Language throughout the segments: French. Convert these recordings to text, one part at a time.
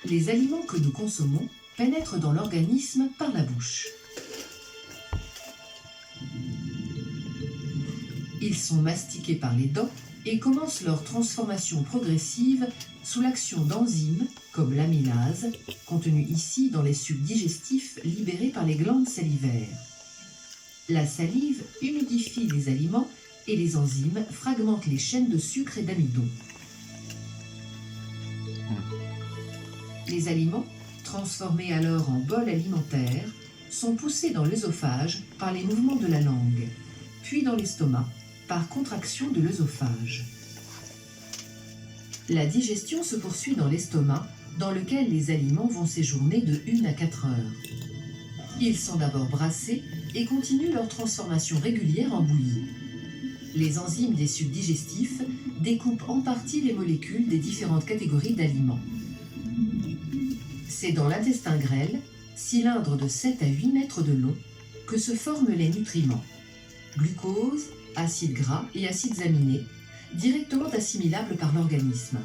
Les aliments que nous consommons pénètrent dans l'organisme par la bouche. Ils sont mastiqués par les dents et commencent leur transformation progressive sous l'action d'enzymes comme l'amylase, contenue ici dans les sucs digestifs libérés par les glandes salivaires. La salive humidifie les aliments et les enzymes fragmentent les chaînes de sucre et d'amidon. Les aliments, transformés alors en bol alimentaire, sont poussés dans l'œsophage par les mouvements de la langue, puis dans l'estomac par contraction de l'œsophage. La digestion se poursuit dans l'estomac, dans lequel les aliments vont séjourner de 1 à 4 heures. Ils sont d'abord brassés et continuent leur transformation régulière en bouillie. Les enzymes des sucs digestifs découpent en partie les molécules des différentes catégories d'aliments. C'est dans l'intestin grêle, cylindre de 7 à 8 mètres de long, que se forment les nutriments. Glucose, acides gras et acides aminés, directement assimilables par l'organisme.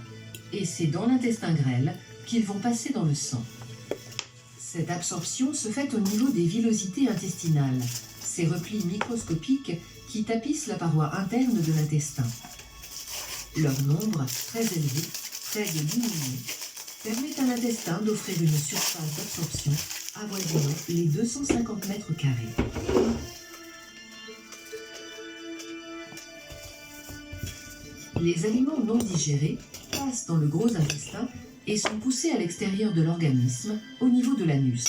Et c'est dans l'intestin grêle qu'ils vont passer dans le sang. Cette absorption se fait au niveau des villosités intestinales, ces replis microscopiques qui tapissent la paroi interne de l'intestin. Leur nombre, très élevé, près de 10 millions, permet à l'intestin d'offrir une surface d'absorption avoisinant les 250 mètres carrés. Les aliments non digérés passent dans le gros intestin et sont poussés à l'extérieur de l'organisme, au niveau de l'anus.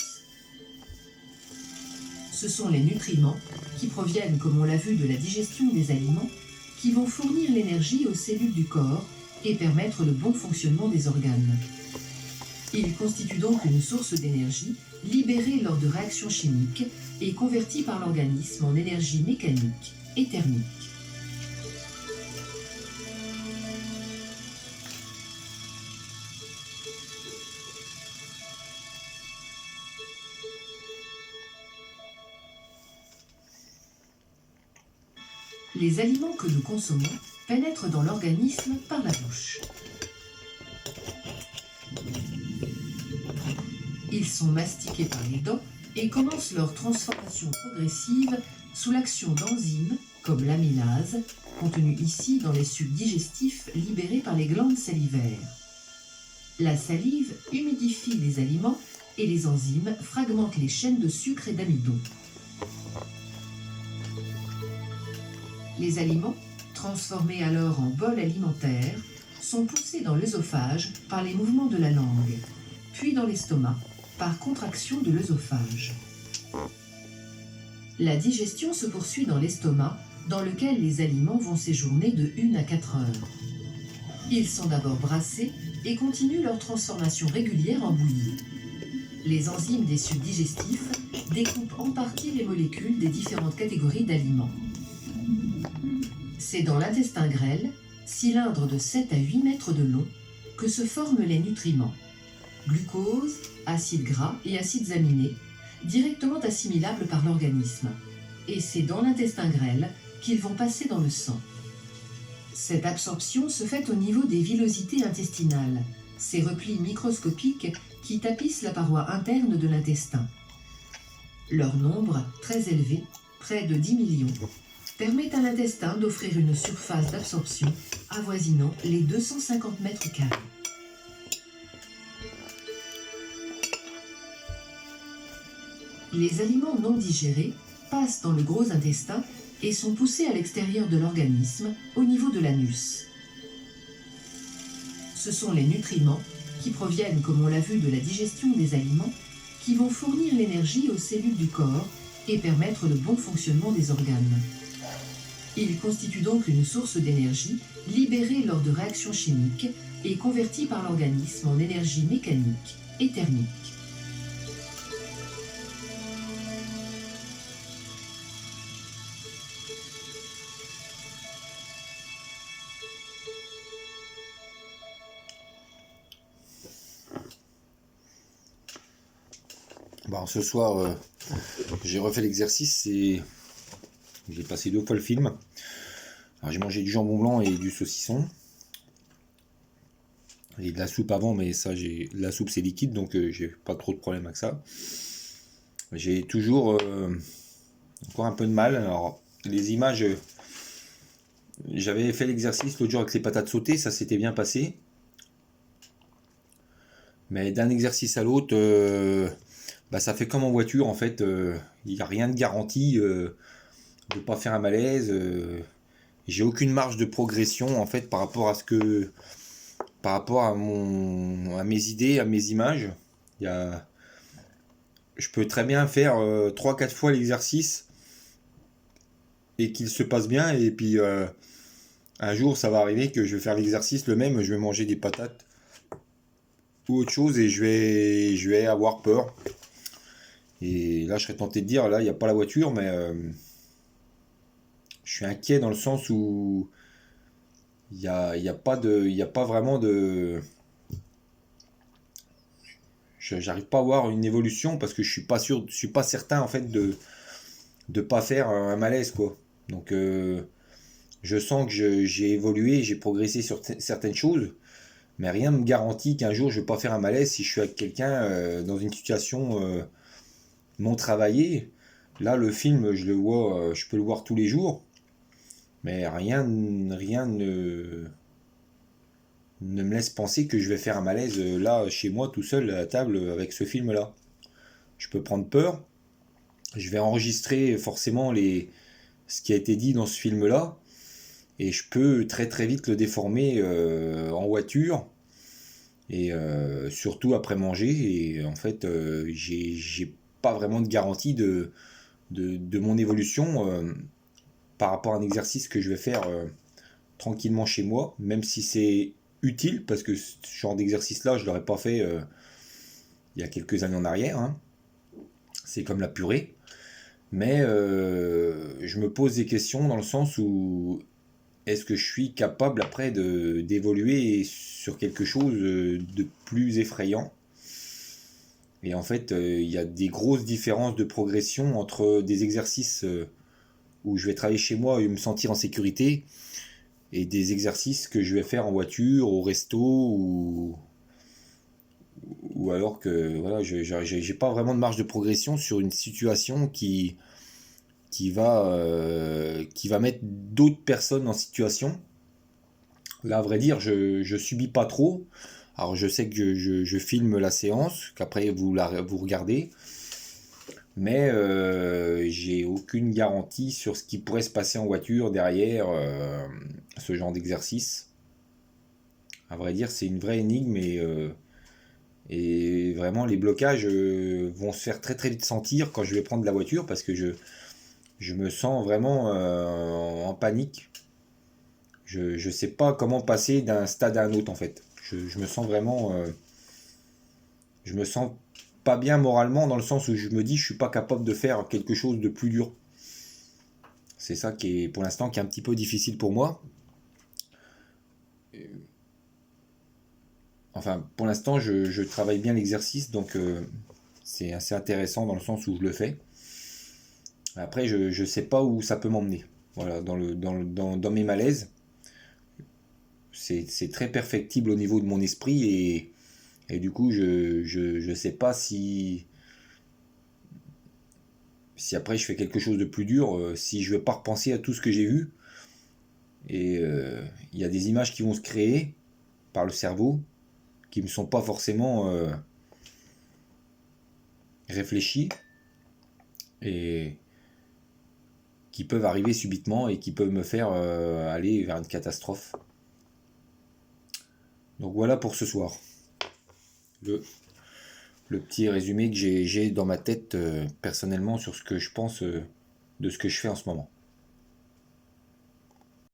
Ce sont les nutriments, qui proviennent, comme on l'a vu, de la digestion des aliments, qui vont fournir l'énergie aux cellules du corps et permettre le bon fonctionnement des organes. Ils constituent donc une source d'énergie libérée lors de réactions chimiques et convertie par l'organisme en énergie mécanique et thermique. Les aliments que nous consommons pénètrent dans l'organisme par la bouche. Ils sont mastiqués par les dents et commencent leur transformation progressive sous l'action d'enzymes comme l'amylase, contenue ici dans les sucs digestifs libérés par les glandes salivaires. La salive humidifie les aliments et les enzymes fragmentent les chaînes de sucre et d'amidon. Les aliments, transformés alors en bol alimentaire, sont poussés dans l'œsophage par les mouvements de la langue, puis dans l'estomac par contraction de l'œsophage. La digestion se poursuit dans l'estomac, dans lequel les aliments vont séjourner de 1 à 4 heures. Ils sont d'abord brassés et continuent leur transformation régulière en bouillie. Les enzymes des sucs digestifs découpent en partie les molécules des différentes catégories d'aliments. C'est dans l'intestin grêle, cylindre de 7 à 8 mètres de long, que se forment les nutriments. Glucose, acides gras et acides aminés, directement assimilables par l'organisme. Et c'est dans l'intestin grêle qu'ils vont passer dans le sang. Cette absorption se fait au niveau des villosités intestinales, ces replis microscopiques qui tapissent la paroi interne de l'intestin. Leur nombre, très élevé, près de 10 millions, permet à l'intestin d'offrir une surface d'absorption avoisinant les 250 mètres carrés. Les aliments non digérés passent dans le gros intestin et sont poussés à l'extérieur de l'organisme, au niveau de l'anus. Ce sont les nutriments, qui proviennent, comme on l'a vu, de la digestion des aliments, qui vont fournir l'énergie aux cellules du corps et permettre le bon fonctionnement des organes. Ils constituent donc une source d'énergie libérée lors de réactions chimiques et convertie par l'organisme en énergie mécanique et thermique. Bon, ce soir, j'ai refait l'exercice et j'ai passé 2 fois le film. Alors, j'ai mangé du jambon blanc et du saucisson. Et de la soupe avant, mais ça, la soupe c'est liquide, donc j'ai pas trop de problème avec ça. J'ai toujours encore un peu de mal. Alors, les images, j'avais fait l'exercice l'autre jour avec les patates sautées, ça s'était bien passé. Mais d'un exercice à l'autre, ça fait comme en voiture en fait. Il n'y a rien de garanti de ne pas faire un malaise. J'ai aucune marge de progression en fait par rapport à mes idées, à mes images. Il y a, je peux très bien faire 3-4 fois l'exercice et qu'il se passe bien. Et puis un jour, ça va arriver que je vais faire l'exercice le même, je vais manger des patates ou autre chose et je vais avoir peur. Et là, je serais tenté de dire, là, il n'y a pas la voiture, mais je suis inquiet dans le sens où il y a pas vraiment de... J'arrive pas à voir une évolution parce que je suis pas sûr, je suis pas certain en fait de pas faire un malaise quoi. Donc je sens que j'ai évolué, j'ai progressé sur certaines choses, mais rien ne me garantit qu'un jour je vais pas faire un malaise si je suis avec quelqu'un dans une situation non travaillée. Là, le film, je le vois, je peux le voir tous les jours, mais rien ne me laisse penser que je vais faire un malaise là, chez moi, tout seul, à la table, avec ce film-là. Je peux prendre peur, je vais enregistrer forcément ce qui a été dit dans ce film-là, et je peux très très vite le déformer en voiture, et surtout après manger, et en fait, j'ai pas vraiment de garantie de mon évolution par rapport à un exercice que je vais faire tranquillement chez moi, même si c'est utile, parce que ce genre d'exercice-là, je ne l'aurais pas fait il y a quelques années en arrière. Hein. C'est comme la purée. Mais je me pose des questions dans le sens où est-ce que je suis capable après d'évoluer sur quelque chose de plus effrayant. Et en fait, il y a des grosses différences de progression entre des exercices où je vais travailler chez moi et me sentir en sécurité et des exercices que je vais faire en voiture, au resto ou alors que voilà, j'ai pas vraiment de marge de progression sur une situation qui va mettre d'autres personnes en situation. Là, à vrai dire, je subis pas trop. Alors, je sais que je filme la séance, qu'après vous regardez, mais j'ai aucune garantie sur ce qui pourrait se passer en voiture derrière ce genre d'exercice. À vrai dire, c'est une vraie énigme et vraiment les blocages vont se faire très très vite sentir quand je vais prendre la voiture parce que je me sens vraiment en panique. Je sais pas comment passer d'un stade à un autre en fait. Je me sens vraiment... je me sens pas bien moralement dans le sens où je me dis je suis pas capable de faire quelque chose de plus dur. C'est ça qui est pour l'instant qui est un petit peu difficile pour moi. Enfin, pour l'instant, je travaille bien l'exercice, donc c'est assez intéressant dans le sens où je le fais. Après, je sais pas où ça peut m'emmener. Voilà, dans mes malaises, c'est très perfectible au niveau de mon esprit et du coup, je sais pas si après je fais quelque chose de plus dur, si je vais pas repenser à tout ce que j'ai vu. Et il y a des images qui vont se créer par le cerveau qui ne sont pas forcément réfléchies et qui peuvent arriver subitement et qui peuvent me faire aller vers une catastrophe. Donc voilà pour ce soir. Le petit résumé que j'ai dans ma tête personnellement sur ce que je pense de ce que je fais en ce moment.